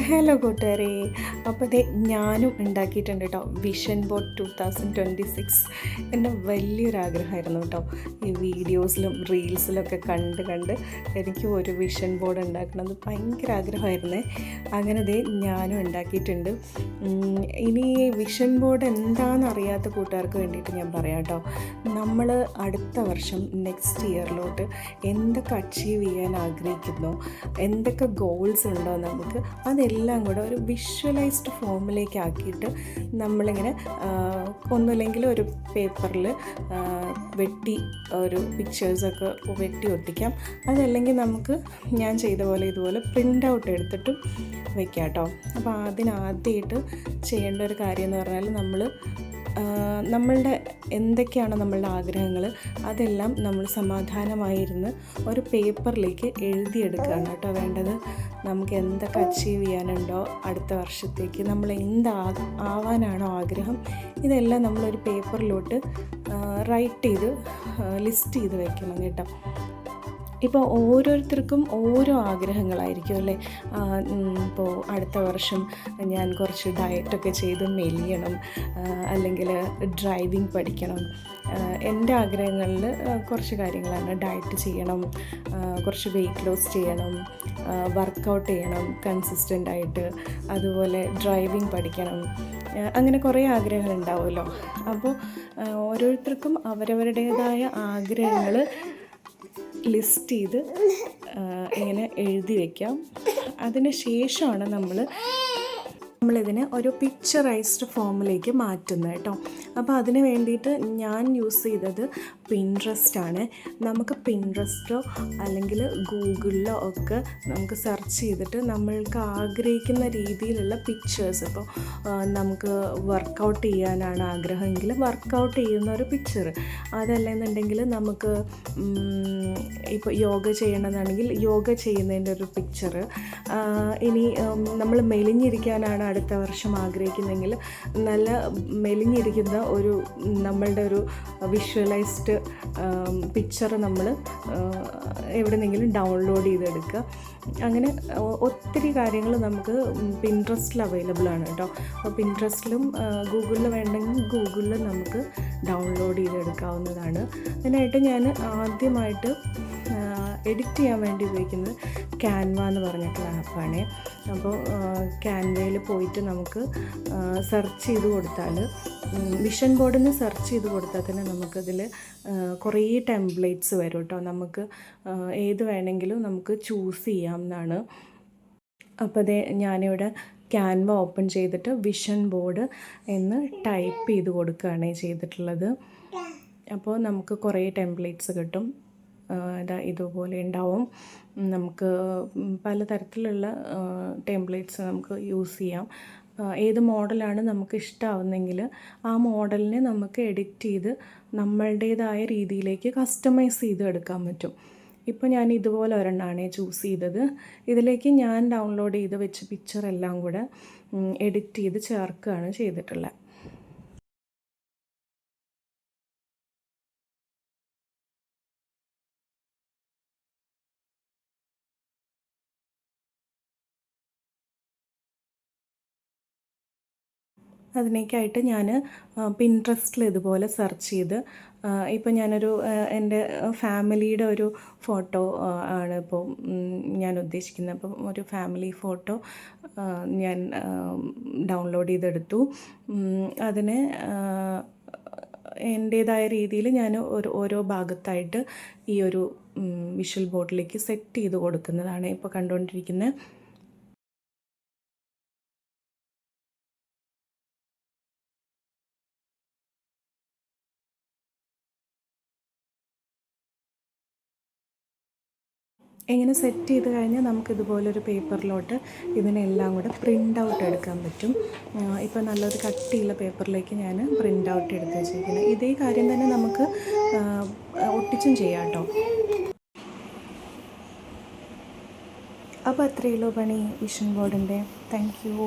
Hello കൂട്ടുകാരെ. അപ്പോൾ ദേ ഞാനും ഉണ്ടാക്കിയിട്ടുണ്ട് കേട്ടോ വിഷൻ ബോർഡ് 2026. എൻ്റെ വലിയൊരാഗ്രഹമായിരുന്നു കേട്ടോ. ഈ വീഡിയോസിലും റീൽസിലൊക്കെ കണ്ട് എനിക്ക് ഒരു വിഷൻ ബോർഡ് ഉണ്ടാക്കണമെന്ന് ഭയങ്കര ആഗ്രഹമായിരുന്നേ. അങ്ങനെ ദേ ഞാനും ഉണ്ടാക്കിയിട്ടുണ്ട്. ഇനി വിഷൻ ബോർഡ് എന്താണെന്ന് അറിയാത്ത കൂട്ടുകാർക്ക് വേണ്ടിയിട്ട് ഞാൻ പറയാം കേട്ടോ. നമ്മൾ അടുത്ത വർഷം നെക്സ്റ്റ് ഇയറിലോട്ട് എന്തൊക്കെ അച്ചീവ് ചെയ്യാൻ ആഗ്രഹിക്കുന്നു, എന്തൊക്കെ ഗോൾസ് ഉണ്ടോ നമുക്ക് അതെല്ലാം കൂടെ ഒരു വിഷ്വലൈസ്ഡ് ഫോമിലേക്ക് ആക്കിയിട്ട് നമ്മളിങ്ങനെ ഒന്നുമില്ലെങ്കിൽ ഒരു പേപ്പറിൽ വെട്ടി ഒരു പിക്ചേഴ്സൊക്കെ വെട്ടി ഒട്ടിക്കാം. അതല്ലെങ്കിൽ നമുക്ക് ഞാൻ ചെയ്ത പോലെ ഇതുപോലെ പ്രിൻ്റ് ഔട്ട് എടുത്തിട്ടും വെക്കാം കേട്ടോ. അപ്പോൾ അതിനാദ്യമായിട്ട് ചെയ്യേണ്ട ഒരു കാര്യം എന്ന് പറഞ്ഞാൽ നമ്മളുടെ എന്തൊക്കെയാണ് നമ്മളുടെ ആഗ്രഹങ്ങൾ അതെല്ലാം നമ്മൾ സമാധാനമായിരുന്ന് ഒരു പേപ്പറിലേക്ക് എഴുതിയെടുക്കുകയാണ് കേട്ടോ വേണ്ടത്. നമുക്ക് എന്തൊക്കെ അച്ചീവ് ചെയ്യാനുണ്ടോ അടുത്ത വർഷത്തേക്ക്, നമ്മൾ ആവാനാണോ ആഗ്രഹം, ഇതെല്ലാം നമ്മളൊരു പേപ്പറിലോട്ട് റൈറ്റ് ചെയ്ത് ലിസ്റ്റ് ചെയ്ത് വെക്കണം കേട്ടോ. ഇപ്പോൾ ഓരോരുത്തർക്കും ഓരോ ആഗ്രഹങ്ങളായിരിക്കും അല്ലേ. ഇപ്പോൾ അടുത്ത വർഷം ഞാൻ കുറച്ച് ഡയറ്റൊക്കെ ചെയ്ത് മെലിയണം, അല്ലെങ്കിൽ ഡ്രൈവിംഗ് പഠിക്കണം. എൻ്റെ ആഗ്രഹങ്ങളിൽ കുറച്ച് കാര്യങ്ങളാണ്. ഡയറ്റ് ചെയ്യണം, കുറച്ച് വെയിറ്റ് ലോസ് ചെയ്യണം, വർക്കൗട്ട് ചെയ്യണം കൺസിസ്റ്റൻ്റായിട്ട്, അതുപോലെ ഡ്രൈവിംഗ് പഠിക്കണം. അങ്ങനെ കുറേ ആഗ്രഹങ്ങളുണ്ടാവുമല്ലോ. അപ്പോൾ ഓരോരുത്തർക്കും അവരവരുടേതായ ആഗ്രഹങ്ങൾ ലിസ്റ്റ് ചെയ്ത് ഇങ്ങനെ എഴുതി വയ്ക്കാം. അതിന് ശേഷമാണ് നമ്മളിതിനെ ഒരു പിക്ചറൈസ്ഡ് ഫോമിലേക്ക് മാറ്റുന്നത് കേട്ടോ. അപ്പോൾ അതിന് വേണ്ടിയിട്ട് ഞാൻ യൂസ് ചെയ്തത് പിൻട്രസ്റ്റാണ്. നമുക്ക് പിൻട്രസ്റ്റോ അല്ലെങ്കിൽ ഗൂഗിളിലോ ഒക്കെ നമുക്ക് സെർച്ച് ചെയ്തിട്ട് നമ്മൾക്ക് ആഗ്രഹിക്കുന്ന രീതിയിലുള്ള പിക്ചേഴ്സ്, ഇപ്പോൾ നമുക്ക് വർക്കൗട്ട് ചെയ്യാനാണ് ആഗ്രഹമെങ്കിൽ വർക്കൗട്ട് ചെയ്യുന്ന ഒരു പിക്ചർ, അതല്ലെന്നുണ്ടെങ്കിൽ നമുക്ക് ഇപ്പോൾ യോഗ ചെയ്യണമെന്നാണെങ്കിൽ യോഗ ചെയ്യുന്നതിൻ്റെ ഒരു പിക്ചർ, ഇനി നമ്മൾ മെലിഞ്ഞിരിക്കാനാണ് അടുത്ത വർഷം ആഗ്രഹിക്കുന്നെങ്കിൽ നല്ല മെലിഞ്ഞിരിക്കുന്ന നമ്മളുടെ ഒരു വിഷ്വലൈസ്ഡ് പിക്ചർ നമ്മൾ എവിടെന്നെങ്കിലും ഡൗൺലോഡ് ചെയ്തെടുക്കുക. അങ്ങനെ ഒത്തിരി കാര്യങ്ങൾ നമുക്ക് പിൻട്രസ്റ്റിൽ അവൈലബിൾ ആണ് കേട്ടോ. അപ്പോൾ പിൻട്രസ്റ്റിലും ഗൂഗിളിൽ വേണമെങ്കിൽ ഗൂഗിളിൽ നമുക്ക് ഡൗൺലോഡ് ചെയ്തെടുക്കാവുന്നതാണ്. അതിനായിട്ട് ഞാൻ ആദ്യമായിട്ട് എഡിറ്റ് ചെയ്യാൻ വേണ്ടി ഉപയോഗിക്കുന്നത് ക്യാൻവ എന്ന് പറഞ്ഞിട്ടുള്ള ആപ്പാണ്. അപ്പോൾ ക്യാൻവയിൽ പോയിട്ട് നമുക്ക് സെർച്ച് ചെയ്ത് കൊടുത്താൽ, വിഷൻ ബോർഡിന് സെർച്ച് ചെയ്ത് കൊടുത്താൽ തന്നെ നമുക്കതിൽ കുറേ ടെംപ്ലേറ്റ്സ് വരും കേട്ടോ. നമുക്ക് ഏത് വേണമെങ്കിലും നമുക്ക് ചൂസ് ചെയ്യാവുന്നതാണ്. അപ്പോൾ അതേ ഞാനിവിടെ ക്യാൻവ ഓപ്പൺ ചെയ്തിട്ട് വിഷൻ ബോർഡ് എന്ന് ടൈപ്പ് ചെയ്ത് കൊടുക്കുകയാണ് ചെയ്തിട്ടുള്ളത്. അപ്പോൾ നമുക്ക് കുറേ ടെംപ്ലേറ്റ്സ് കിട്ടും. ഇതുപോലെ ഉണ്ടാവും. നമുക്ക് പലതരത്തിലുള്ള ടെംപ്ലേറ്റ്സ് നമുക്ക് യൂസ് ചെയ്യാം. ഏത് മോഡലാണ് നമുക്ക് ഇഷ്ടമാവുന്നെങ്കിൽ ആ മോഡലിനെ നമുക്ക് എഡിറ്റ് ചെയ്ത് നമ്മളുടേതായ രീതിയിലേക്ക് കസ്റ്റമൈസ് ചെയ്ത് എടുക്കാൻ പറ്റും. ഇപ്പോൾ ഞാൻ ഇതുപോലെ ഒരെണ്ണമാണ് ചൂസ് ചെയ്തത്. ഇതിലേക്ക് ഞാൻ ഡൗൺലോഡ് ചെയ്ത് വെച്ച പിക്ചറെല്ലാം കൂടെ എഡിറ്റ് ചെയ്ത് ചേർക്കുകയാണ് ചെയ്തിട്ടുള്ളത്. അതിനേക്കായിട്ട് ഞാൻ പിൻട്രസ്റ്റിൽ ഇതുപോലെ സെർച്ച് ചെയ്ത് ഇപ്പോൾ ഞാനൊരു എൻ്റെ ഫാമിലിയുടെ ഒരു ഫോട്ടോ ആണ് ഇപ്പോൾ ഞാൻ ഉദ്ദേശിക്കുന്നത്. അപ്പം ഒരു ഫാമിലി ഫോട്ടോ ഞാൻ ഡൗൺലോഡ് ചെയ്തെടുത്തു. അതിനെ എൻ്റേതായ രീതിയിൽ ഞാൻ ഓരോ ഭാഗത്തായിട്ട് ഈ ഒരു വിഷ്വൽ ബോർഡിലേക്ക് സെറ്റ് ചെയ്ത് കൊടുക്കുന്നതാണ് ഇപ്പോൾ കണ്ടുകൊണ്ടിരിക്കുന്നത്. ഇങ്ങനെ സെറ്റ് ചെയ്ത് കഴിഞ്ഞാൽ നമുക്കിതുപോലൊരു പേപ്പറിലോട്ട് ഇതിനെല്ലാം കൂടെ പ്രിൻ്റ് ഔട്ട് എടുക്കാൻ പറ്റും. ഇപ്പോൾ നല്ലൊരു കട്ടിയുള്ള പേപ്പറിലേക്ക് ഞാൻ പ്രിൻ്റ് ഔട്ട് എടുത്ത് വെച്ചിരിക്കുന്നത്. ഇതേ കാര്യം തന്നെ നമുക്ക് ഒട്ടിച്ചും ചെയ്യാം കേട്ടോ. അപ്പോൾ അത്രയേ ഉള്ളൂ പണി വിഷൻ ബോർഡിൻ്റെ. Thank you.